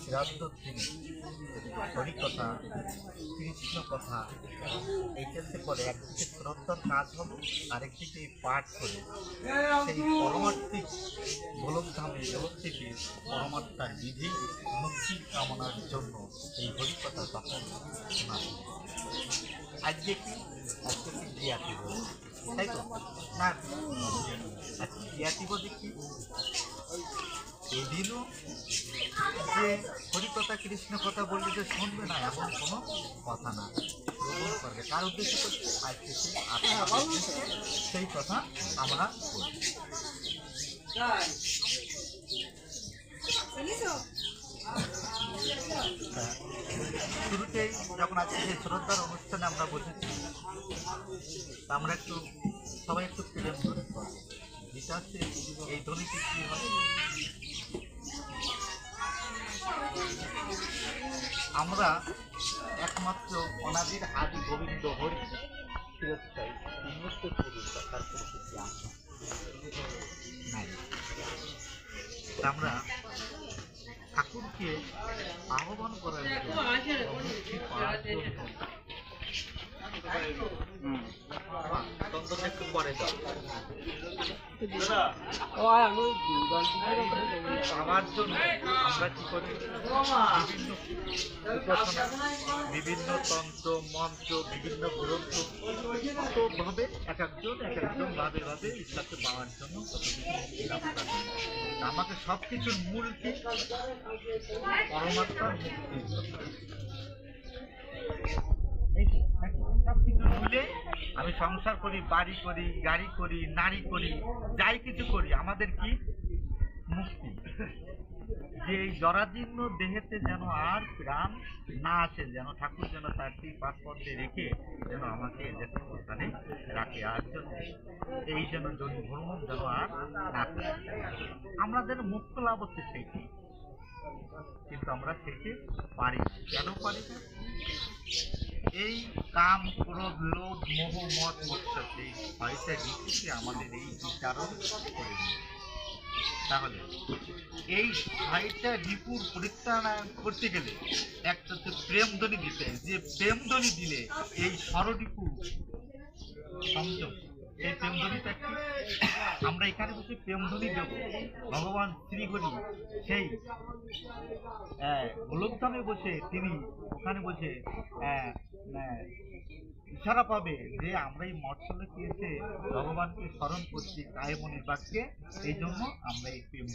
শ্রাদ্ধ দিনে হরিকথা, কৃষ্ণ কথা এইটাতে করে একদিকে শ্রদ্ধার কাজ হবে, আরেকদিকে পাঠ করে সেই পরমার্থিক গোলকধামে গোলকটিকে পরমাত্মার বিধি মুক্তি কামনার জন্য এই হরিকথা তখন শোনা। আজকে কি ক্রিয়া দিবস, তাই তো না? আজকে ক্রিয়া দিবস কি এদিনও যে হরিকথা কৃষ্ণ কথা বললে যে শুনবে না এমন কোনো কথা না, গ্রহণ করবে। কার উদ্দেশ্যে করছে? আজকে সেই কথা আমরা বলি। শুরুতেই যখন আজকে যে শ্রদ্ধার অনুষ্ঠানে আমরা বসেছি, আমরা একটু সবাই একটু প্রেম ধ্বনি করবো, যেটা হচ্ছে এই ধ্বনিটি কি হয়? আমরা একমাত্র অনাদির আদি গোবিন্দ হরি চিরস্থায়ী উন্মুক্ত পুরুষ তার পরিচিতি আমরা ঠাকুরকে আহ্বান করার জন্য মুক্তি পাওয়ার জন্য একটু পরে যাও পাওয়ার জন্য আমরা কি করি? বিভিন্ন উপাসনা, বিভিন্ন তন্ত্র মন্ত্র, বিভিন্ন গ্রন্থ ভাবে এক একজন ভাবে ঈশ্বরকে পাওয়ার জন্য কত কিছু মুক্তি লাভ করার জন্য। আমাকে সব কিছুর মূল কি? পরমাত্মার মুক্তি। আমি সংসার করি, বাড়ি করি, গাড়ি করি, নারী করি, যাই কিছু করি, আমাদের কি মুক্তি। যে এই জরাজীর্ণ দেহেতে যেন আর প্রাণ না আসে, যেন ঠাকুর যেন তার সেই পাসপর্টে রেখে যেন আমাকে ওখানে রাখে, আর জন্য এই যেন জন্মধর্ম যেন আর না করে। আমরা যেন মুক্ত লাভ হচ্ছে সেইটি, কিন্তু আমরা সেটি পারি। কেন পারি না? এই কাম ক্রোধ লোভ মোহ মদ মৎসর এই ছয়টা ঋতুকে আমাদের এই বিচারণ করে দিই। তাহলে এই ছয়টা রিপুর পরিত্রাণ করতে গেলে একটা হচ্ছে প্রেমধ্বনি দিতে, যে প্রেমধ্বনি দিলে এই ষড়রিপু সংযম, সেই প্রেমধ্বনিটা কি? আমরা এখানে বসে প্রেমধ্বনি দেব, ভগবান শ্রীহরি সেই গোলকধামে বসে তিনি ওখানে বসে ইশারা পাবে যে আমরা এই মৎসলকে এসে ভগবানকে স্মরণ করছি কায়ে মনে বাক্যে, এই জন্য আমরা এই প্রেম